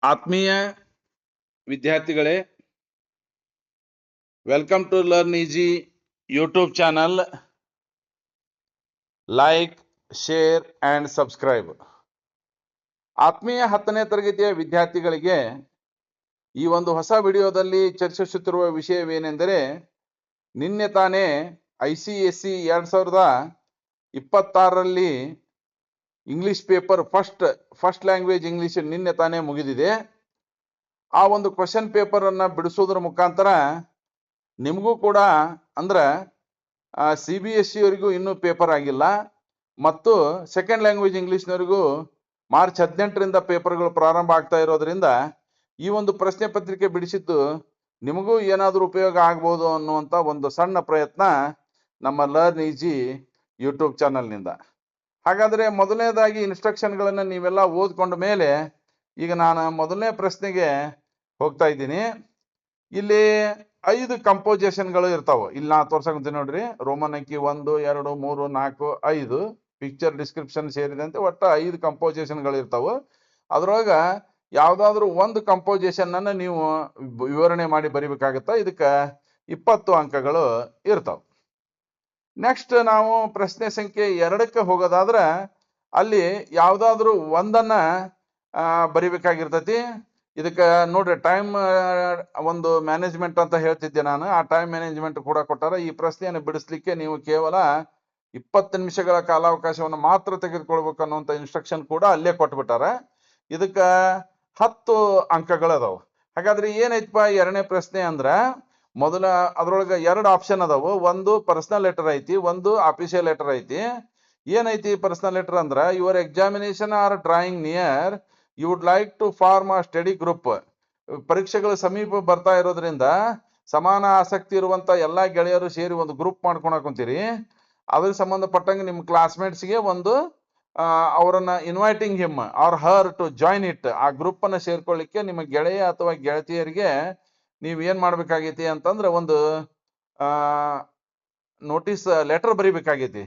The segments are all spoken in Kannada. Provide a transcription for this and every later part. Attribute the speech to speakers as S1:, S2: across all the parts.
S1: ಆತ್ಮೀಯ ವಿದ್ಯಾರ್ಥಿಗಳೇ, welcome to learn easy YouTube channel. Like, share and subscribe. ಆತ್ಮೀಯ 10ನೇ ತರಗತಿಯ ವಿದ್ಯಾರ್ಥಿಗಳಿಗೆ ಈ ಒಂದು ಹೊಸ ವಿಡಿಯೋದಲ್ಲಿ ಚರ್ಚಿಸುತ್ತಿರುವ ವಿಷಯವೇನೆಂದರೆ, ನಿನ್ನೆ ತಾನೇ ICSE 2026ರಲ್ಲಿ English paper first language English ನಿನ್ನೆ ತಾನೇ ಮುಗಿದಿದೆ. ಆ ಒಂದು ಕ್ವಶನ್ ಪೇಪರ್ ಅನ್ನ ಬಿಡಿಸೋದ್ರ ಮುಖಾಂತರ ನಿಮಗೂ ಕೂಡ ಅಂದ್ರೆ CBSE ಅವರಿಗೂ ಇನ್ನೂ ಪೇಪರ್ ಆಗಿಲ್ಲ ಮತ್ತು ಸೆಕೆಂಡ್ ಲ್ಯಾಂಗ್ವೇಜ್ ಇಂಗ್ಲಿಷ್ನವರಿಗೂ ಮಾರ್ಚ್ 18ರಿಂದ ಪೇಪರ್ಗಳು ಪ್ರಾರಂಭ ಆಗ್ತಾ ಇರೋದ್ರಿಂದ ಈ ಒಂದು ಪ್ರಶ್ನೆ ಪತ್ರಿಕೆ ಬಿಡಿಸಿದ್ದು ನಿಮಗೂ ಏನಾದರೂ ಉಪಯೋಗ ಆಗ್ಬೋದು ಅನ್ನುವಂಥ ಒಂದು ಸಣ್ಣ ಪ್ರಯತ್ನ ನಮ್ಮ ಲರ್ನ್ ಈಜಿ ಯೂಟ್ಯೂಬ್ ಚಾನಲ್ನಿಂದ. ಹಾಗಾದರೆ ಮೊದಲನೇದಾಗಿ ಇನ್ಸ್ಟ್ರಕ್ಷನ್ಗಳನ್ನು ನೀವೆಲ್ಲ ಓದ್ಕೊಂಡ ಮೇಲೆ ಈಗ ನಾನು ಮೊದಲನೇ ಪ್ರಶ್ನೆಗೆ ಹೋಗ್ತಾ ಇದ್ದೀನಿ. ಇಲ್ಲಿ 5 ಕಂಪೋಸಿಷನ್ಗಳು ಇರ್ತಾವೆ. ಇಲ್ಲಿ ನಾ ತೋರ್ಸಕೊಂತೀನಿ ನೋಡ್ರಿ, ರೋಮನ್ ಅಂಕಿ 1, 2, 3, 4, 5 ಪಿಕ್ಚರ್ ಡಿಸ್ಕ್ರಿಪ್ಷನ್ ಸೇರಿದಂತೆ ಒಟ್ಟು 5 ಕಂಪೋಸಿಷನ್ಗಳು ಇರ್ತಾವೆ. ಅದ್ರೊಳಗೆ ಯಾವುದಾದ್ರೂ ಒಂದು ಕಂಪೋಸಿಷನ್ ಅನ್ನ ನೀವು ವಿವರಣೆ ಮಾಡಿ ಬರಿಬೇಕಾಗತ್ತ. ಇದಕ್ಕೆ 20 ಅಂಕಗಳು ಇರ್ತಾವೆ. ನೆಕ್ಸ್ಟ್ ನಾವು ಪ್ರಶ್ನೆ ಸಂಖ್ಯೆ 2ಕ್ಕೆ ಹೋಗೋದಾದ್ರೆ ಅಲ್ಲಿ ಯಾವುದಾದ್ರೂ ಒಂದನ್ನ ಬರಿಬೇಕಾಗಿರ್ತೈತಿ. ಇದಕ್ಕೆ ನೋಡ್ರಿ, ಟೈಮ್ ಒಂದು ಮ್ಯಾನೇಜ್ಮೆಂಟ್ ಅಂತ ಹೇಳ್ತಿದ್ದೆ ನಾನು. ಆ ಟೈಮ್ ಮ್ಯಾನೇಜ್ಮೆಂಟ್ ಕೂಡ ಕೊಟ್ಟಾರ. ಈ ಪ್ರಶ್ನೆಯನ್ನು ಬಿಡಿಸ್ಲಿಕ್ಕೆ ನೀವು ಕೇವಲ 20 ನಿಮಿಷಗಳ ಕಾಲಾವಕಾಶವನ್ನು ಮಾತ್ರ ತೆಗೆದುಕೊಳ್ಬೇಕು ಅನ್ನುವಂಥ ಇನ್ಸ್ಟ್ರಕ್ಷನ್ ಕೂಡ ಅಲ್ಲೇ ಕೊಟ್ಬಿಟ್ಟಾರ. ಇದಕ್ಕೆ 10 ಅಂಕಗಳದಾವು. ಹಾಗಾದ್ರೆ ಏನೈತಪ್ಪ 2ನೇ ಪ್ರಶ್ನೆ ಅಂದ್ರ, ಮೊದಲ ಅದ್ರೊಳಗೆ 2 ಆಪ್ಷನ್ ಅದಾವು. ಒಂದು ಪರ್ಸನಲ್ ಲೆಟರ್ ಐತಿ, ಒಂದು ಅಫಿಷಿಯಲ್ ಲೆಟರ್ ಐತಿ. ಏನೈತಿ ಪರ್ಸನಲ್ ಲೆಟರ್ ಅಂದ್ರ, your examination are drawing near, you would like to form a study group. ಪರೀಕ್ಷೆಗಳು ಸಮೀಪ ಬರ್ತಾ ಇರೋದ್ರಿಂದ ಸಮಾನ ಆಸಕ್ತಿ ಇರುವಂತ ಎಲ್ಲಾ ಗೆಳೆಯರು ಸೇರಿ ಒಂದು ಗ್ರೂಪ್ ಮಾಡ್ಕೊಳಕ್ ಕುಂತೀರಿ. ಅದ್ರ ಸಂಬಂಧಪಟ್ಟಂಗೆ ನಿಮ್ಮ ಕ್ಲಾಸ್ಮೇಟ್ಸ್ಗೆ ಒಂದು ಅವರನ್ನ inviting him or her to join it. ಆ ಗ್ರೂಪ್ ಅನ್ನ ಸೇರ್ಕೊಳ್ಳಿಕ್ಕೆ ನಿಮ್ಮ ಗೆಳೆಯ ಅಥವಾ ಗೆಳತಿಯರಿಗೆ ನೀವ್ ಏನ್ ಮಾಡ್ಬೇಕಾಗೈತಿ ಅಂತಂದ್ರೆ ಒಂದು ನೋಟಿಸ್ ಲೆಟರ್ ಬರಿಬೇಕಾಗೈತಿ.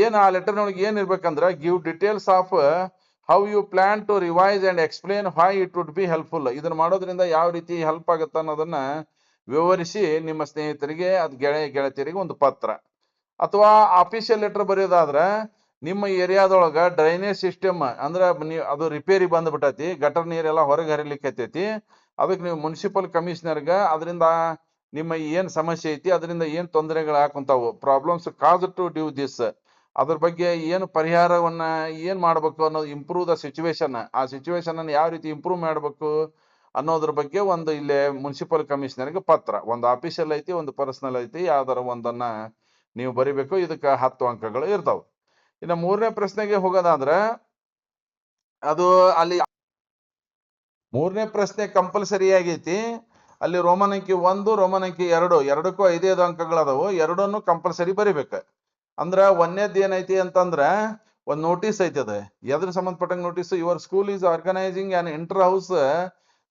S1: ಏನ್ ಆ ಲೆಟರ್ನೊಳಗೆ ಏನ್ ಇರ್ಬೇಕಂದ್ರ, give details of how you plan to revise and explain why it would be helpful. ಇದನ್ನ ಮಾಡೋದ್ರಿಂದ ಯಾವ ರೀತಿ ಹೆಲ್ಪ್ ಆಗುತ್ತೆ ಅನ್ನೋದನ್ನ ವಿವರಿಸಿ ನಿಮ್ಮ ಸ್ನೇಹಿತರಿಗೆ, ಅದು ಗೆಳತಿಯರಿಗೆ ಒಂದು ಪತ್ರ. ಅಥವಾ ಅಫಿಷಿಯಲ್ ಲೆಟರ್ ಬರೆಯೋದಾದ್ರೆ, ನಿಮ್ಮ ಏರಿಯಾದೊಳಗ ಡ್ರೈನೇಜ್ ಸಿಸ್ಟಮ್ ಅಂದ್ರೆ ಅದು ರಿಪೇರಿ ಬಂದ್ಬಿಟ್ಟೈತಿ, ಗಟರ್ ನೀರೆಲ್ಲ ಹೊರಗೆ ಹರಿಲಿಕ್ಕೆ ಹತ್ತೈತಿ. ಅದಕ್ಕೆ ನೀವು ಮುನ್ಸಿಪಲ್ ಕಮಿಷನರ್ಗ ಅದರಿಂದ ನಿಮ್ಮ ಏನ್ ಸಮಸ್ಯೆ ಐತಿ, ಅದರಿಂದ ಏನ್ ತೊಂದರೆಗಳು ಹಾಕುಂತಾವು, problems cause to due this, ಅದ್ರ ಬಗ್ಗೆ ಏನು ಪರಿಹಾರವನ್ನ ಏನ್ ಮಾಡ್ಬೇಕು ಅನ್ನೋದು, ಇಂಪ್ರೂವ್ ದ ಸಿಚುವೇಶನ್, ಆ ಸಿಚುವೇಶನ್ ಅನ್ನು ಯಾವ ರೀತಿ ಇಂಪ್ರೂವ್ ಮಾಡ್ಬೇಕು ಅನ್ನೋದ್ರ ಬಗ್ಗೆ ಒಂದು ಇಲ್ಲೇ ಮುನ್ಸಿಪಲ್ ಕಮಿಷನರ್ಗೆ ಪತ್ರ. ಒಂದು ಅಫಿಷಿಯಲ್ ಐತಿ, ಒಂದು ಪರ್ಸನಲ್ ಐತಿ, ಯಾವ್ದಾರ ಒಂದನ್ನ ನೀವು ಬರಿಬೇಕು. ಇದಕ್ಕೆ 10 ಅಂಕಗಳು ಇರ್ತಾವ. ಇನ್ನು 3ನೇ ಪ್ರಶ್ನೆಗೆ ಹೋಗೋದಾದ್ರೆ, ಅದು ಅಲ್ಲಿ 3ನೇ ಪ್ರಶ್ನೆ ಕಂಪಲ್ಸರಿ ಆಗೈತಿ. ಅಲ್ಲಿ ರೋಮನ್ ಅಂಕಿ 1, ರೋಮನ್ ಅಂಕಿ 2 ಎರಡಕ್ಕೂ 5 ಅಂಕಗಳದಾವು. ಎರಡನ್ನು ಕಂಪಲ್ಸರಿ ಬರಿಬೇಕು. ಅಂದ್ರ 1ನೇದ್ ಏನೈತಿ ಅಂತಂದ್ರ ಒಂದು ನೋಟಿಸ್ ಐತಿ. ಅದ ಎದ್ರ ಸಂಬಂಧಪಟ್ಟಂಗ notice, your school is organising an inter house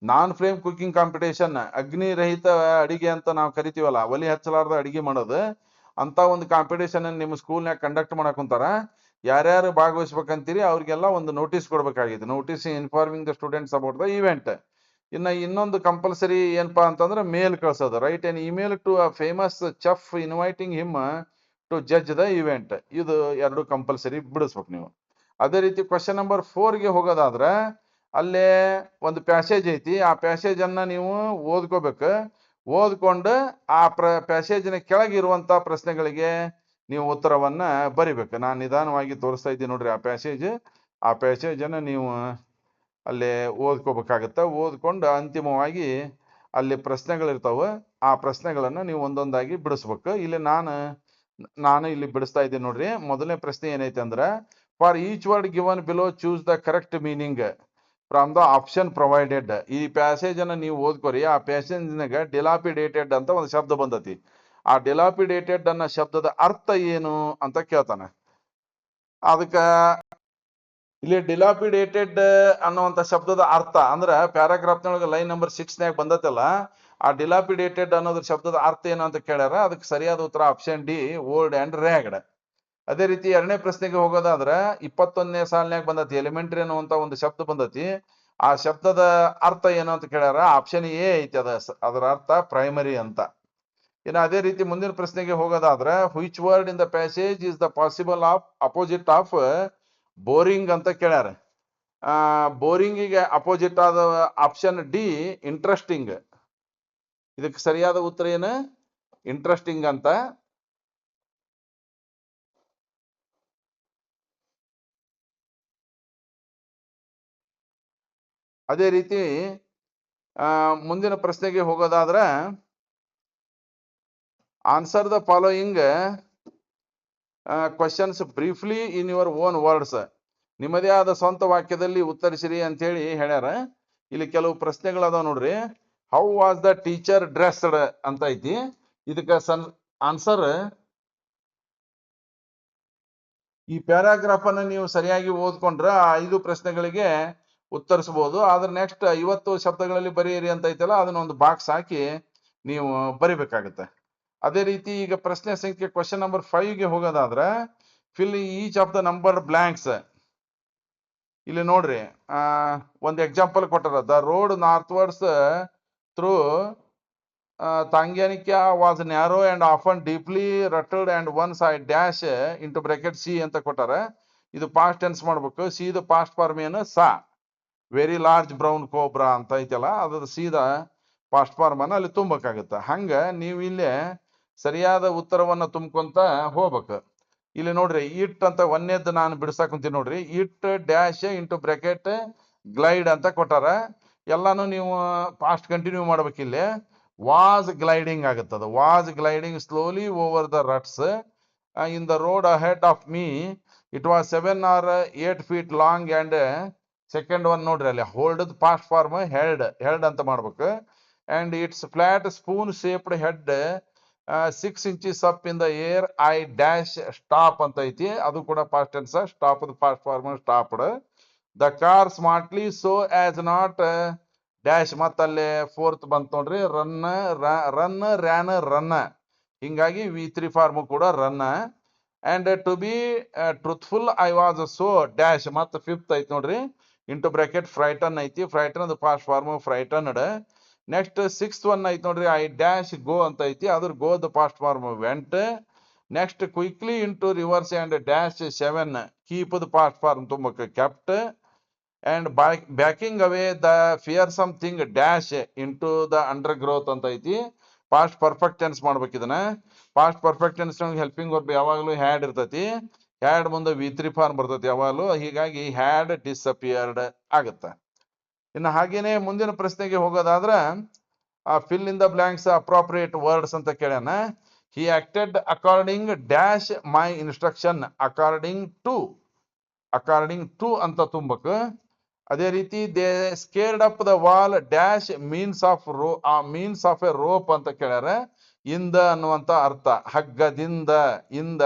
S1: non flame cooking competition. ಅಗ್ನಿ ರಹಿತ ಅಡಿಗೆ ಅಂತ ನಾವು ಕರಿತೀವಲ್ಲ, ಒಲಿ ಹಚ್ಚಲಾರ್ದ ಅಡಿಗೆ ಮಾಡೋದು, ಅಂತ ಒಂದು ಕಾಂಪಿಟೇಷನ್ ನಿಮ್ಮ ಸ್ಕೂಲ್ನಾಗ ಕಂಡಕ್ಟ್ ಮಾಡಕ್ ಕುಂತಾರ. ಯಾರ್ಯಾರು ಭಾಗವಹಿಸ್ಬೇಕಂತೀರಿ ಅವ್ರಿಗೆಲ್ಲ ಒಂದು ನೋಟಿಸ್ ಕೊಡ್ಬೇಕಾಗಿದೆ. Notice informing the students about the event. ಇನ್ನೊಂದು ಕಂಪಲ್ಸರಿ ಏನಪ್ಪಾ ಅಂತಂದ್ರೆ ಮೇಲ್ ಕಳ್ಸೋದು. Write an email to a famous chef inviting him to judge the event. ಇದು 2 ಕಂಪಲ್ಸರಿ ಬಿಡಿಸ್ಬೇಕು ನೀವು. ಅದೇ ರೀತಿ ಕ್ವಶನ್ ನಂಬರ್ 4ಗೆ ಹೋಗೋದಾದ್ರೆ, ಅಲ್ಲೇ ಒಂದು ಪ್ಯಾಸೇಜ್ ಐತಿ. ಆ ಪ್ಯಾಸೇಜ್ ಅನ್ನ ನೀವು ಓದ್ಕೋಬೇಕು. ಓದ್ಕೊಂಡು ಆ ಪ್ಯಾಸೇಜಿನ ಕೆಳಗಿರುವಂತ ಪ್ರಶ್ನೆಗಳಿಗೆ ನೀವು ಉತ್ತರವನ್ನ ಬರಿಬೇಕು. ನಾನು ನಿಧಾನವಾಗಿ ತೋರಿಸ್ತಾ ಇದ್ದೀನಿ ನೋಡ್ರಿ ಆ ಪ್ಯಾಸೇಜ್ ಅನ್ನ ನೀವು ಅಲ್ಲೇ ಓದ್ಕೋಬೇಕಾಗತ್ತ. ಓದ್ಕೊಂಡು ಅಂತಿಮವಾಗಿ ಅಲ್ಲಿ ಪ್ರಶ್ನೆಗಳಿರ್ತಾವ, ಆ ಪ್ರಶ್ನೆಗಳನ್ನ ನೀವು ಒಂದೊಂದಾಗಿ ಬಿಡಿಸ್ಬೇಕು. ಇಲ್ಲಿ ನಾನು ಇಲ್ಲಿ ಬಿಡಿಸ್ತಾ ಇದ್ದೀನಿ ನೋಡ್ರಿ. ಮೊದಲನೇ ಪ್ರಶ್ನೆ ಏನೈತೆ ಅಂದ್ರೆ, for each word given below choose the correct meaning from the option provided. ಈ ಪ್ಯಾಸೇಜ್ ಅನ್ನ ನೀವು ಓದ್ಕೋರಿ. ಆ ಪ್ಯಾಸೇಜ್ನಾಗ ಡಿಲಾಪಿಡೇಟೆಡ್ ಅಂತ ಒಂದು ಶಬ್ದ ಬಂದತಿ. ಆ ಡಿಲಾಪಿಡೇಟೆಡ್ ಅನ್ನೋ ಶಬ್ದದ ಅರ್ಥ ಏನು ಅಂತ ಕೇಳ್ತಾನೆ. ಅದಕ್ಕ ಇಲ್ಲಿ ಡಿಲಾಪಿಡೇಟೆಡ್ ಅನ್ನುವಂಥ ಶಬ್ದದ ಅರ್ಥ ಅಂದ್ರೆ ಪ್ಯಾರಾಗ್ರಾಫ್ನೊಳಗೆ ಲೈನ್ ನಂಬರ್ 6ನ್ಯಾಗ ಬಂದತ್ತಲ್ಲ, ಆ ಡಿಲಾಪಿಡೇಟೆಡ್ ಅನ್ನೋದ್ರ ಶಬ್ದದ ಅರ್ಥ ಏನು ಅಂತ ಕೇಳ್ಯಾರ. ಅದಕ್ಕೆ ಸರಿಯಾದ ಉತ್ತರ ಆಪ್ಷನ್ ಡಿ, ಓಲ್ಡ್ ಅಂಡ್ ರ್ಯಾಗ್ಡ್. ಅದೇ ರೀತಿ 2ನೇ ಪ್ರಶ್ನೆಗೆ ಹೋಗೋದಾದ್ರೆ, 21ನೇ ಸಾಲಿನ್ಯಾಗ ಬಂದತಿ ಎಲಿಮೆಂಟ್ರಿ ಅನ್ನುವಂತ ಒಂದು ಶಬ್ದ ಬಂದತಿ. ಆ ಶಬ್ದದ ಅರ್ಥ ಏನು ಅಂತ ಕೇಳ್ಯಾರ. ಆಪ್ಷನ್ ಎ ಐತಿ ಅದರ ಅರ್ಥ ಪ್ರೈಮರಿ ಅಂತ. ಇನ್ನು ಅದೇ ರೀತಿ ಮುಂದಿನ ಪ್ರಶ್ನೆಗೆ ಹೋಗೋದಾದ್ರೆ which word in the passage is the possible of opposite of boring ಅಂತ ಕೇಳ್ಯಾರ. ಬೋರಿಂಗಿಗೆ ಅಪೋಸಿಟ್ ಆದ ಆಪ್ಷನ್ ಡಿ ಇಂಟ್ರೆಸ್ಟಿಂಗ್. ಇದಕ್ಕೆ ಸರಿಯಾದ ಉತ್ತರ ಏನು? ಇಂಟ್ರೆಸ್ಟಿಂಗ್ ಅಂತ. ಅದೇ ರೀತಿ ಮುಂದಿನ ಪ್ರಶ್ನೆಗೆ ಹೋಗೋದಾದ್ರೆ answer the following questions briefly in your own words. ನಿಮ್ಮದೇ ಆದ ಸ್ವಂತ ವಾಕ್ಯದಲ್ಲಿ ಉತ್ತರಿಸಿರಿ ಅಂತ ಹೇಳಿ ಹೇಳ್ಯಾರ. ಇಲ್ಲಿ ಕೆಲವು ಪ್ರಶ್ನೆಗಳದಾವ ನೋಡ್ರಿ. How was the teacher dressed ಅಂತ ಐತಿ. ಇದಕ್ಕೆ ಆನ್ಸರ್ ಈ ಪ್ಯಾರಾಗ್ರಾಫ್ ಅನ್ನು ನೀವು ಸರಿಯಾಗಿ ಓದ್ಕೊಂಡ್ರೆ 5 ಪ್ರಶ್ನೆಗಳಿಗೆ ಉತ್ತರಿಸಬಹುದು. ಆದ್ರೆ ನೆಕ್ಸ್ಟ್ 50 ಶಬ್ದಗಳಲ್ಲಿ ಬರೆಯಿರಿ ಅಂತ ಐತಲ್ಲ, ಅದನ್ನ ಒಂದು ಬಾಕ್ಸ್ ಹಾಕಿ ನೀವು ಬರಿಬೇಕಾಗತ್ತೆ. ಅದೇ ರೀತಿ ಈಗ ಪ್ರಶ್ನೆ ಸಂಖ್ಯೆ ಕ್ವಶನ್ ನಂಬರ್ 5ಗೆ ಹೋಗೋದಾದ್ರೆ fill each of the number blanks. ಇಲ್ಲಿ ನೋಡ್ರಿ, ಒಂದು ಎಕ್ಸಾಂಪಲ್ ಕೊಟ್ಟಾರ. The road northwards through Tangyanikia was narrow and often deeply rutted and one side dash into bracket C ಅಂತ ಕೊಟ್ಟಾರ. ಇದು ಪಾಸ್ಟ್ ಟೆನ್ಸ್ ಮಾಡ್ಬೇಕು. ಸಿ ದ ಪಾಸ್ಟ್ ಫಾರ್ಮ್ ಏನು? ಸಾ. ವೆರಿ ಲಾರ್ಜ್ ಬ್ರೌನ್ ಕೋಬ್ರಾ ಅಂತ ಐತಲ್ಲ, ಅದ್ರ ಸೀದಾ ಪಾಸ್ಟ್ ಫಾರ್ಮ್ ಅನ್ನ ಅಲ್ಲಿ ತುಂಬಬೇಕಾಗತ್ತ. ಹಂಗ ನೀವು ಇಲ್ಲೇ ಸರಿಯಾದ ಉತ್ತರವನ್ನ ತುಂಬ್ಕೊಂತ ಹೋಗ್ಬೇಕು. ಇಲ್ಲಿ ನೋಡ್ರಿ, ಇಟ್ ಅಂತ ಒಂದೇದ್ದು ನಾನು ಬಿಡಿಸಾಕ್ ಕುಂತೀನಿ ನೋಡ್ರಿ. It dash into bracket glide ಅಂತ ಕೊಟ್ಟಾರ. ಎಲ್ಲಾನು ನೀವು ಪಾಸ್ಟ್ ಕಂಟಿನ್ಯೂ ಮಾಡ್ಬೇಕಿಲ್ಲಿ. ವಾಸ್ ಗ್ಲೈಡಿಂಗ್ ಆಗುತ್ತದ. Was gliding slowly over the ruts in the road ahead of me. It was 7 or 8 feet long and second one ನೋಡ್ರಿ, ಅಲ್ಲಿ ಹೋಲ್ಡ್ ಪಾಸ್ಟ್ ಫಾರ್ಮ್ ಹೆಲ್ಡ್ ಅಂತ ಮಾಡ್ಬೇಕು. And its flat spoon shaped head 6 inches up in the air I dash stop ಅಂತ ಐತಿ. ಅದು ಕೂಡ past tense. Stop past form stopped. The car smartly so as not dash. ಮತ್ತಲ್ಲಿ ಫೋರ್ತ್ ಬಂತ ನೋಡ್ರಿ, ರನ್ ರ್ಯಾನ್ ರನ್. ಹಿಂಗಾಗಿ V3 ಫಾರ್ಮ್ ಕೂಡ run. And to be truthful I was so dash. ಮತ್ತ ಫಿಫ್ತ್ ಐತಿ ನೋಡ್ರಿ, ಇಂಟು ಬ್ರಾಕೆಟ್ ಫ್ರೈಟನ್ ಐತಿ. ಫ್ರೈಟನ್ ಅದು past form frightened. Next 6th one ಐತಿ ನೋಡ್ರಿ, ಐ ಡ್ಯಾಶ್ ಗೋ ಅಂತ ಐತಿ. ಅದ್ರ go the past form went. Next quickly into rivers and dash 7 keep the past form ತುಂಬಕ್ಕೆ kept. And backing away the fearsome thing dash into the undergrowth ಅಂತ ಐತಿ. ಪಾಸ್ಟ್ ಪರ್ಫೆಕ್ಟ್ ಟೆನ್ಸ್ ಮಾಡ್ಬೇಕು ಇದನ್ನ. Past perfect tense helping verb ಯಾವಾಗಲೂ ಹ್ಯಾಡ್ ಇರ್ತೈತಿ. ಹ್ಯಾಡ್ ಮುಂದೆ V3 ಫಾರ್ಮ್ ಬರ್ತೈತಿ ಯಾವಾಗಲೂ. ಹೀಗಾಗಿ ಹ್ಯಾಡ್ ಡಿಸಪಿಯರ್ಡ್ ಆಗುತ್ತೆ. ಇನ್ನು ಹಾಗೇನೆ ಮುಂದಿನ ಪ್ರಶ್ನೆಗೆ ಹೋಗೋದಾದ್ರ fill in the blanks appropriate words ಅಂತ ಕೇಳ್ಯಾನ. He acted according dash my instruction according to ಅಂತ ತುಂಬಬೇಕು. ಅದೇ ರೀತಿ they scared up the wall dash means of a rope ಅಂತ ಕೇಳ್ಯಾರ. ಇಂದ ಅನ್ನುವಂತ ಅರ್ಥ ಹಗ್ಗದಿಂದ, ಇಂದ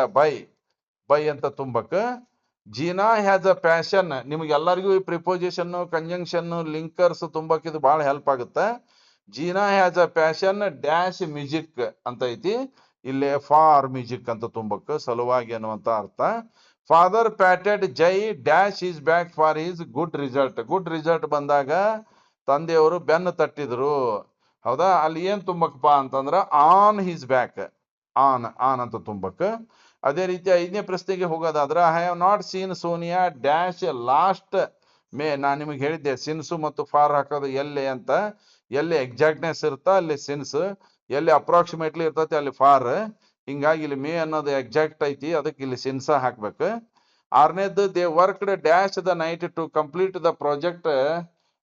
S1: ಬೈ ಅಂತ ತುಂಬಕ್. ಜೀನಾ ಹ್ಯಾಸ್ ಅ ಪ್ಯಾಷನ್. ನಿಮ್ಗೆಲ್ಲರಿಗೂ ಈ ಪ್ರಿಪೋಸಿಷನ್, ಕಂಜಂಕ್ಷನ್, ಲಿಂಕರ್ಸ್ ತುಂಬಕ್ ಇದು ಬಹಳ ಹೆಲ್ಪ್ ಆಗುತ್ತೆ. Jeena has a passion dash music ಅಂತ ಐತಿ. ಇಲ್ಲೇ ಫಾರ್ ಮ್ಯೂಸಿಕ್ ಅಂತ ತುಂಬಕ್, ಸಲುವಾಗಿ ಅನ್ನುವಂತ ಅರ್ಥ. Father patted Jai dash is back for is good result. Good result ಬಂದಾಗ ತಂದೆಯವರು ಬೆನ್ನು ತಟ್ಟಿದ್ರು. ಹೌದಾ? ಅಲ್ಲಿ ಏನ್ ತುಂಬಕ್ಪ ಅಂತಂದ್ರ ಆನ್ ಹೀಸ್ ಬ್ಯಾಕ್, ಆನ್ ಅಂತ ತುಂಬಕ್. ಅದೇ ರೀತಿ 5ನೇ ಪ್ರಶ್ನೆಗೆ ಹೋಗೋದಾದ್ರ I have not seen Sonia dash last May. ನಾನು ನಿಮಗೆ ಹೇಳಿದ್ದೆ ಸಿನ್ಸು ಮತ್ತು ಫಾರ್ ಹಾಕೋದು ಎಲ್ಲಿ ಅಂತ. ಎಲ್ಲಿ ಎಕ್ಸಾಕ್ಟ್ನೆಸ್ ಇರುತ್ತಾ ಅಲ್ಲಿ ಸಿನ್ಸ್, ಎಲ್ಲಿ ಅಪ್ರಾಕ್ಸಿಮೇಟ್ಲಿ ಇರ್ತೈತಿ ಅಲ್ಲಿ ಫಾರ್. ಹಿಂಗಾಗಿ ಇಲ್ಲಿ ಮೇ ಅನ್ನೋದು ಎಕ್ಸಾಕ್ಟ್ ಐತಿ, ಅದಕ್ಕೆ ಇಲ್ಲಿ ಸಿನ್ಸ ಹಾಕ್ಬೇಕು. 6ನೇದ್ದು they worked dash the night to complete the project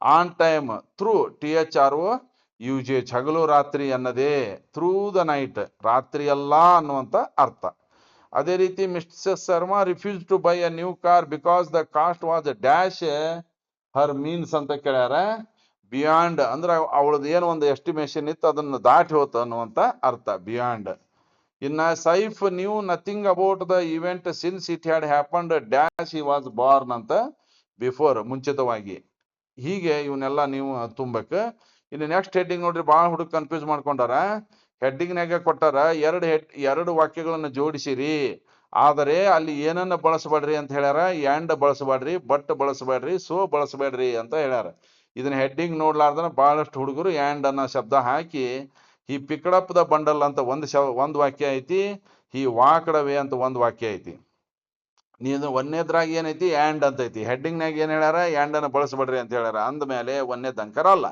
S1: on time through THROUGH. ಹಗಲು ರಾತ್ರಿ ಅನ್ನದೇ ಥ್ರೂ ದ ನೈಟ್, ರಾತ್ರಿ ಎಲ್ಲ ಅನ್ನುವಂತ ಅರ್ಥ. ಅದೇ ರೀತಿ mister Sharma refuse to buy a new car because the cost was dash her means ಅಂತ ಕೇಳ್ಯಾರ. ಬಿಯಾಂಡ್ ಅಂದ್ರೆ ಅವಳದು ಏನು ಒಂದು ಎಸ್ಟಿಮೇಷನ್ ಇತ್ತು ಅದನ್ನ ದಾಟಿ ಹೋತ ಅನ್ನುವಂತ ಅರ್ಥ ಬಿಯಾಂಡ್. ಇನ್ನ Saif new nothing about the event since it had happened dash he was Born ಅಂತ ಬಿಫೋರ್, ಮುಂಚಿತವಾಗಿ. ಹೀಗೆ ಇವನ್ನೆಲ್ಲ ನೀವು ತುಂಬಬೇಕು. ಇನ್ನು ನೆಕ್ಸ್ಟ್ ಹೆಡ್ಡಿಂಗ್ ನೋಡ್ರಿ, ಭಾಳ ಹುಡುಗ ಕನ್ಫ್ಯೂಸ್ ಮಾಡ್ಕೊಂಡಾರ. ಹೆಡ್ಡಿಂಗ್ನಾಗ ಕೊಟ್ಟಾರ ಎರಡು ವಾಕ್ಯಗಳನ್ನು ಜೋಡಿಸಿರಿ. ಆದರೆ ಅಲ್ಲಿ ಏನನ್ನ ಬಳಸಬೇಡ್ರಿ ಅಂತ ಹೇಳ್ಯಾರ, ಆ್ಯಂಡ್ ಬಳಸಬೇಡ್ರಿ, ಬಟ್ ಬಳಸಬೇಡ್ರಿ, ಸೋ ಬಳಸಬೇಡ್ರಿ ಅಂತ ಹೇಳ್ಯಾರ. ಇದನ್ನ ಹೆಡ್ಡಿಂಗ್ ನೋಡ್ಲಾರ್ದನ ಬಹಳಷ್ಟು ಹುಡುಗರು ಆ್ಯಂಡ್ ಅನ್ನೋ ಶಬ್ದ ಹಾಕಿ ಈ ಪಿಕ್ಡ್ ಅಪ್ ದ ಬಂಡಲ್ ಅಂತ ಒಂದು ವಾಕ್ಯ ಐತಿ, ಈ ವಾಕ್ಡ್ ಅವೇ ಅಂತ ಒಂದು ವಾಕ್ಯ ಐತಿ. ನೀನು ಒಂದನೇದ್ರಾಗ ಏನೈತಿ ಆ್ಯಂಡ್ ಅಂತ ಐತಿ, ಹೆಡ್ಡಿಂಗ್ನಾಗ ಏನ್ ಹೇಳ್ಯಾರ ಆ್ಯಂಡ್ ಅನ್ನ ಬಳಸಬೇಡ್ರಿ ಅಂತ ಹೇಳ್ಯಾರ. ಅಂದ್ಮೇಲೆ ಒಂದನೇದ್ ಅಂಕರ ಅಲ್ಲ.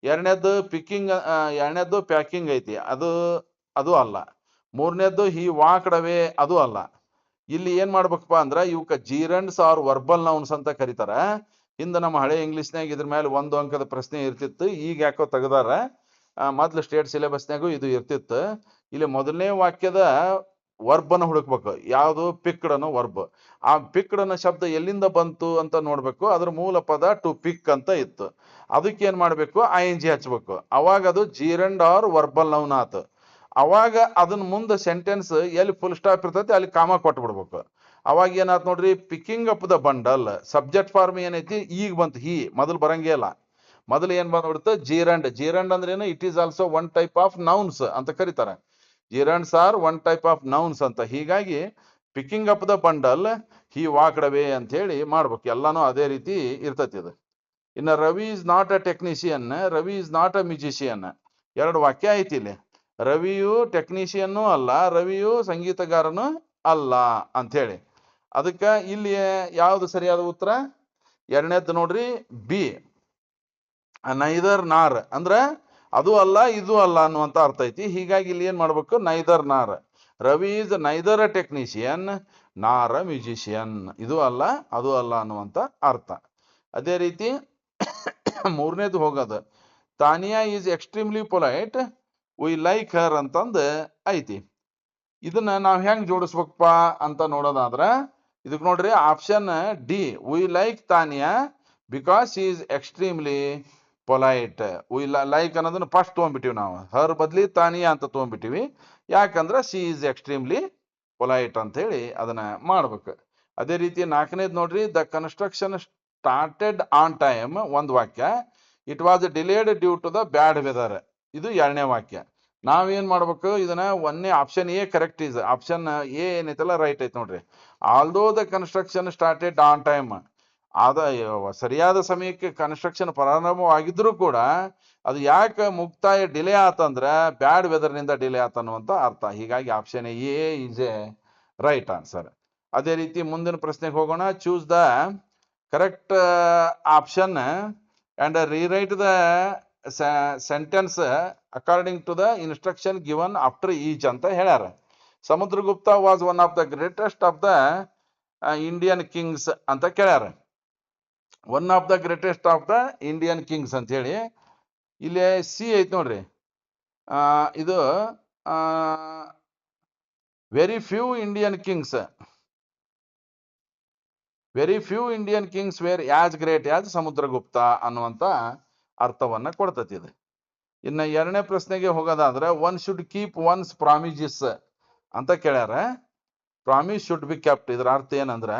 S1: ಎರಡನೇದ್ದು ಪ್ಯಾಕಿಂಗ್ ಐತಿ, ಅದು ಅಲ್ಲ. ಮೂರನೇದ್ದು ಈ ವಾಕ್ಡ್ ಅವೇ, ಅದು ಅಲ್ಲ. ಇಲ್ಲಿ ಏನ್ ಮಾಡ್ಬೇಕಪ್ಪ ಅಂದ್ರ ಇವಕ್ಕ ಜೀರಂಡ್ಸ್ ಆರ್ ವರ್ಬಲ್ ನೌನ್ಸ್ ಅಂತ ಕರೀತಾರ. ಹಿಂದ ನಮ್ಮ ಹಳೆ ಇಂಗ್ಲಿಷ್ನ್ಯಾಗ ಇದ್ರ ಮೇಲೆ 1 ಅಂಕದ ಪ್ರಶ್ನೆ ಇರ್ತಿತ್ತು, ಈಗ ಯಾಕೋ ತೆಗ್ದಾರ. ಮೊದ್ಲು ಸ್ಟೇಟ್ ಸಿಲೆಬಸ್ನಾಗೂ ಇದು ಇರ್ತಿತ್ತು. ಇಲ್ಲಿ ಮೊದಲನೇ ವಾಕ್ಯದ ವರ್ಬನ ಹುಡುಕ್ಬೇಕು. ಯಾವುದು? ಪಿಕ್ಡ್ ಅನ್ನೋ ವರ್ಬ್. ಆ ಪಿಕ್ಡ್ ಅನ್ನೋ ಶಬ್ದ ಎಲ್ಲಿಂದ ಬಂತು ಅಂತ ನೋಡ್ಬೇಕು. ಅದ್ರ ಮೂಲ ಪದ ಟು ಪಿಕ್ ಅಂತ ಇತ್ತು. ಅದಕ್ಕೆ ಏನ್ ಮಾಡ್ಬೇಕು? ING ಹಚ್ಬೇಕು. ಅವಾಗ ಅದು ಜೀರಂಡ್ ಆರ್ ವರ್ಬಲ್ ನೌನ್ ಆತು. ಅವಾಗ ಅದನ್ನ ಮುಂದೆ ಸೆಂಟೆನ್ಸ್ ಎಲ್ಲಿ ಫುಲ್ ಸ್ಟಾಪ್ ಇರ್ತೈತಿ ಅಲ್ಲಿ ಕಾಮ ಕೊಟ್ಬಿಡ್ಬೇಕು. ಅವಾಗ ಏನಾತ್ ನೋಡ್ರಿ, picking up the bundle. Subject form ಏನೈತಿ ಈಗ ಬಂತು, ಮೊದಲು ಬರಂಗೇ ಇಲ್ಲ. ಮೊದಲು ಏನ್ ಬಂದ್ಬಿಡುತ್ತೆ? ಜೀರಂಡ್ ಅಂದ್ರೆ ಏನು? It is also one type of nouns ಅಂತ ಕರೀತಾರೆ. Gerunds are one type of nouns ಅಂತ. ಹೀಗಾಗಿ picking up the bundle, he walked away ಅಂತ ಹೇಳಿ ಮಾಡ್ಬೇಕು. ಎಲ್ಲಾನು ಅದೇ ರೀತಿ ಇರ್ತೈತಿ ಇದು. ಇನ್ನು Ravi is not a technician, Ravi is not a musician. 2 ವಾಕ್ಯ ಐತಿ ಇಲ್ಲಿ. ರವಿಯು ಟೆಕ್ನಿಷಿಯನ್ನೂ ಅಲ್ಲ, ರವಿಯು ಸಂಗೀತಗಾರನು ಅಲ್ಲ ಅಂತ ಹೇಳಿ. ಅದಕ್ಕೆ ಇಲ್ಲಿ ಯಾವುದು ಸರಿಯಾದ ಉತ್ತರ? ಎರಡನೇದ್ದು ನೋಡ್ರಿ, ಬಿ, ನೈದರ್ ನಾರ್. ಅಂದ್ರ ಅದು ಅಲ್ಲ ಇದು ಅಲ್ಲ ಅನ್ನುವಂತ ಅರ್ಥ ಐತಿ. ಹೀಗಾಗಿ ಇಲ್ಲಿ ಏನ್ ಮಾಡ್ಬೇಕು? ನೈದರ್ ನಾರ್. Ravi is neither a technician ನಾರ್ ಅ ಮ್ಯೂಸಿಷಿಯನ್. ಇದು ಅಲ್ಲ ಅದು ಅಲ್ಲ ಅನ್ನುವಂತ ಅರ್ಥ. ಅದೇ ರೀತಿ ಮೂರನೇದು ಹೋಗೋದು, Tanya is extremely polite, we like her ಅಂತಂದು ಐತಿ. ಇದನ್ನ ನಾವ್ ಹೆಂಗ್ ಜೋಡಿಸ್ಬೇಕಪ್ಪ ಅಂತ ನೋಡೋದಾದ್ರ ಇದಕ್ ನೋಡ್ರಿ, option D, we like Tanya because is extremely polite. We like ಅನ್ನೋದನ್ನ ಫಸ್ಟ್ ತೊಗೊಂಡ್ಬಿಟ್ಟಿವಿ ನಾವು, ಹರ್ ಬದ್ಲಿ ತಾನಿಯಾ ಅಂತ ತೊಗೊಂಡ್ಬಿಟ್ಟಿವಿ. ಯಾಕಂದ್ರೆ ಸಿ ಈಸ್ ಎಕ್ಸ್ಟ್ರೀಮ್ಲಿ ಪೊಲೈಟ್ ಅಂತ ಹೇಳಿ ಅದನ್ನ ಮಾಡ್ಬೇಕು. ಅದೇ ರೀತಿ 4ನೇದು ನೋಡ್ರಿ, the construction started on time, ಒಂದು ವಾಕ್ಯ. It was delayed due to the bad weather, ಇದು 2ನೇ ವಾಕ್ಯ. ನಾವೇನ್ ಮಾಡ್ಬೇಕು? ಇದನ್ನ ಒಂದನೇ option A correct is, option A ಏನೈತಲ್ಲ ರೈಟ್ ಐತೆ ನೋಡ್ರಿ. Although the construction started on time, ಸರಿಯಾದ ಸಮಯಕ್ಕೆ ಕನ್ಸ್ಟ್ರಕ್ಷನ್ ಪ್ರಾರಂಭವಾಗಿದ್ರು ಕೂಡ ಅದು ಯಾಕೆ ಮುಕ್ತಾಯ ಡಿಲೇ ಆತಂದ್ರ ಬ್ಯಾಡ್ ವೆದರ್ ನಿಂದ ಡಿಲೇ ಆತನ್ನುವಂತ ಅರ್ಥ. ಹೀಗಾಗಿ option A is a right answer. ಅದೇ ರೀತಿ ಮುಂದಿನ ಪ್ರಶ್ನೆಗೆ ಹೋಗೋಣ. Choose the correct option and rewrite the sentence according to the instruction given after each ಅಂತ ಹೇಳ್ಯಾರ. Samudragupta was one of the greatest of the Indian kings ಅಂತ ಕೇಳ್ಯಾರ. One of the greatest of the Indian kings ಅಂತ ಹೇಳಿ ಇಲ್ಲಿ ಸಿ ಐತಿ ನೋಡ್ರಿ. ಇದು very few Indian kings were as great as Samudragupta ಅನ್ನುವಂತ ಅರ್ಥವನ್ನ ಕೊಡ್ತತಿ ಇದು. ಇನ್ನು 2ನೇ ಪ್ರಶ್ನೆಗೆ ಹೋಗೋದಾದ್ರೆ, one should keep once promises ಅಂತ ಕೇಳ್ಯಾರ. ಪ್ರಾಮಿಸ್ ಶುಡ್ ಬಿ ಕೆಪ್ಟ್, ಇದ್ರ ಅರ್ಥ ಏನಂದ್ರ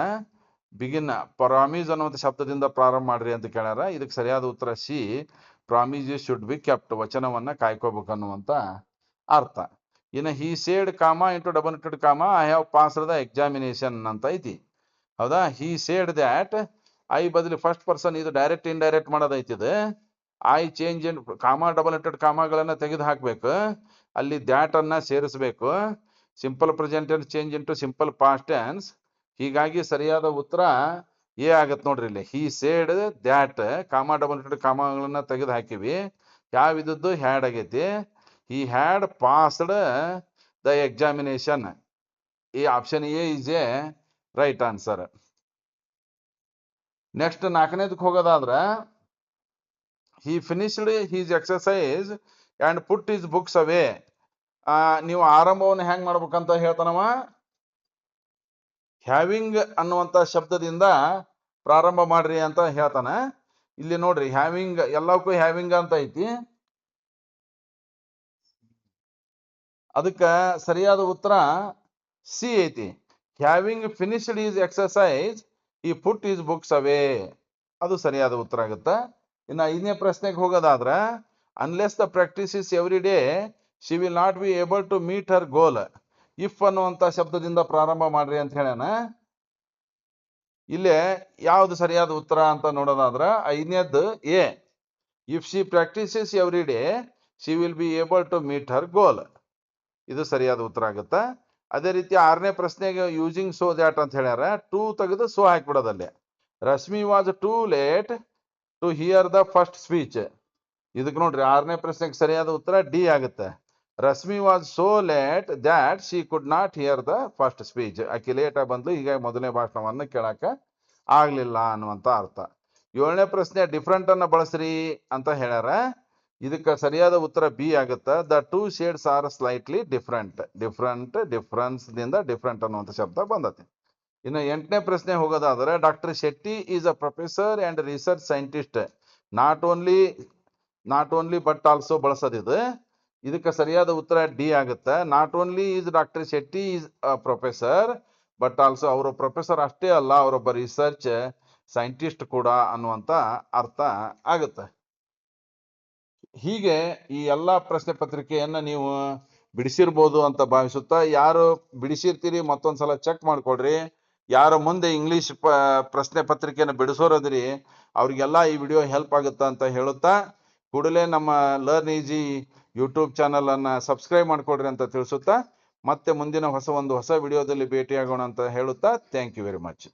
S1: ಬಿಗಿನ್, ಪ್ರಾಮಿಸ್ ಅನ್ನುವಂಥ ಶಬ್ದದಿಂದ ಪ್ರಾರಂಭ ಮಾಡ್ರಿ ಅಂತ ಕೇಳ್ಯಾರ. ಇದಕ್ಕೆ ಸರಿಯಾದ ಉತ್ತರ C, promises should be kept, ವಚನವನ್ನ ಕಾಯ್ಕೋಬೇಕು ಅನ್ನುವಂತ ಅರ್ಥ. ಇನ್ನು he said comma into double ಇಟೆಡ್ comma, I have passed the examination ಅಂತ ಐತಿ. ಹೌದಾ? ಹಿ ಸೇಡ್ ದ್ಯಾಟ್, ಐ ಬದಲಿ ಫಸ್ಟ್ ಪರ್ಸನ್, ಇದು ಡೈರೆಕ್ಟ್ ಇಂಡೈರೆಕ್ಟ್ ಮಾಡೋದೈತಿದು. I change in comma double ಇಟೆಡ್ ಕಾಮಗಳನ್ನ ತೆಗೆದು ಹಾಕ್ಬೇಕು, ಅಲ್ಲಿ ದ್ಯಾಟ್ ಅನ್ನ ಸೇರಿಸ್ಬೇಕು. Simple present tense change into simple past tense. ಹೀಗಾಗಿ ಸರಿಯಾದ ಉತ್ತರ ಎ ಆಗತ್ ನೋಡ್ರಿ. ಇಲ್ಲಿ he said that, comma double ಇಟೆಡ್ ಕಾಮಗಳನ್ನ ತೆಗೆದು ಹಾಕಿವಿ. ಯಾವ ಇದ್ದದ್ದು? ಹ್ಯಾಡ್ ಆಗೈತಿ. He had passed the examination. ಈ option A is a right answer. Next 4ನೇದಕ್ಕೆ ಹೋಗೋದಾದ್ರ, he finished his exercise and put his books away. ನೀವು ಆರಂಭವನ್ನು ಹೆಂಗ್ ಮಾಡ್ಬೇಕಂತ ಹೇಳ್ತಾನವ, ಹ್ಯಾವಿಂಗ್ ಅನ್ನುವಂತ ಶಬ್ದದಿಂದ ಪ್ರಾರಂಭ ಮಾಡ್ರಿ ಅಂತ ಹೇಳ್ತಾನ. ಇಲ್ಲಿ ನೋಡ್ರಿ, ಹ್ಯಾವಿಂಗ್, ಎಲ್ಲಕ್ಕೂ ಹ್ಯಾವಿಂಗ್ ಅಂತ ಐತಿ. ಅದಕ್ಕ ಸರಿಯಾದ ಉತ್ತರ ಸಿ ಐತಿ. ಹ್ಯಾವಿಂಗ್ ಫಿನಿಶ್ಡ್ ಈಸ್ ಎಕ್ಸರ್ಸೈಸ್ ಈ ಪುಟ್ ಈಸ್ ಬುಕ್ಸ್ ಅವೇ, ಅದು ಸರಿಯಾದ ಉತ್ತರ ಆಗುತ್ತೆ. ಇನ್ನು 5ನೇ ಪ್ರಶ್ನೆಗೆ ಹೋಗೋದಾದ್ರ, unless the practice is every day she will not be able to meet her goal. If ಅನ್ನುವಂಥ ಶಬ್ದದಿಂದ ಪ್ರಾರಂಭ ಮಾಡ್ರಿ ಅಂತ ಹೇಳ್ಯಾನ. ಇಲ್ಲೇ ಯಾವ್ದು ಸರಿಯಾದ ಉತ್ತರ ಅಂತ ನೋಡೋದಾದ್ರ 5ನೇದ್ದು A. If she practices every day she will be able to meet her goal. ಇದು ಸರಿಯಾದ ಉತ್ತರ ಆಗುತ್ತಾ. ಅದೇ ರೀತಿ 6ನೇ ಪ್ರಶ್ನೆಗೆ ಯೂಸಿಂಗ್ ಸೋ ದ್ಯಾಟ್ ಅಂತ ಹೇಳ್ಯಾರ. ಟೂ ತೆಗೆದು ಸೋ ಹಾಕ್ಬಿಡೋದಲ್ಲಿ. Rashmi was too late to hear the first speech. ಇದಕ್ಕೆ ನೋಡ್ರಿ 6ನೇ ಪ್ರಶ್ನೆಗೆ ಸರಿಯಾದ ಉತ್ತರ ಡಿ ಆಗುತ್ತೆ. Rashmi was so late that she could not hear the first speech. ಆಕೆ ಲೇಟಾಗಿ ಬಂದು ಹೀಗಾಗಿ ಮೊದಲನೇ ಭಾಷಣವನ್ನು ಕೇಳಾಕ ಆಗ್ಲಿಲ್ಲ ಅನ್ನುವಂಥ ಅರ್ಥ. 7ನೇ ಪ್ರಶ್ನೆ ಡಿಫ್ರೆಂಟ್ ಅನ್ನ ಬಳಸ್ರಿ ಅಂತ ಹೇಳ್ಯಾರ. ಇದಕ್ಕೆ ಸರಿಯಾದ ಉತ್ತರ ಬಿ ಆಗುತ್ತೆ. The two shades are slightly different. Difference ದಿಂದ ಡಿಫ್ರೆಂಟ್ ಅನ್ನುವಂಥ ಶಬ್ದ ಬಂದತಿ. ಇನ್ನು 8ನೇ ಪ್ರಶ್ನೆ ಹೋಗೋದಾದ್ರೆ doctor Shetty is a professor and research scientist. Not only but also ಬಳಸೋದಿದು. ಇದಕ್ಕೆ ಸರಿಯಾದ ಉತ್ತರ ಡಿ ಆಗುತ್ತೆ. Not only is doctor Shetty is a professor but also ಅವರು ಪ್ರೊಫೆಸರ್ ಅಷ್ಟೇ ಅಲ್ಲ, ಅವರೊಬ್ಬ ರಿಸರ್ಚ್ ಸೈಂಟಿಸ್ಟ್ ಕೂಡ ಅನ್ನುವಂಥ ಅರ್ಥ ಆಗುತ್ತೆ. ಹೀಗೆ ಈ ಎಲ್ಲ ಪ್ರಶ್ನೆ ಪತ್ರಿಕೆಯನ್ನ ನೀವು ಬಿಡಿಸಿರ್ಬೋದು ಅಂತ ಭಾವಿಸುತ್ತಾ, ಯಾರು ಬಿಡಿಸಿರ್ತೀರಿ ಮತ್ತೊಂದ್ಸಲ ಚೆಕ್ ಮಾಡ್ಕೊಡ್ರಿ. ಯಾರು ಮುಂದೆ ಇಂಗ್ಲಿಷ್ ಪ್ರಶ್ನೆ ಪತ್ರಿಕೆಯನ್ನು ಬಿಡಿಸೋರದ್ರಿ ಅವ್ರಿಗೆಲ್ಲ ಈ ವಿಡಿಯೋ ಹೆಲ್ಪ್ ಆಗುತ್ತಾ ಅಂತ ಹೇಳುತ್ತಾ, ಕೂಡಲೇ ನಮ್ಮ ಲರ್ನ್ ಈಜಿ ಯೂಟ್ಯೂಬ್ ಚಾನಲ್ ಅನ್ನ ಸಬ್ಸ್ಕ್ರೈಬ್ ಮಾಡ್ಕೊಡ್ರಿ ಅಂತ ತಿಳಿಸುತ್ತಾ, ಮತ್ತೆ ಮುಂದಿನ ಹೊಸ ವಿಡಿಯೋದಲ್ಲಿ ಭೇಟಿಯಾಗೋಣ ಅಂತ ಹೇಳುತ್ತಾ, ಥ್ಯಾಂಕ್ ಯು ವೆರಿ ಮಚ್.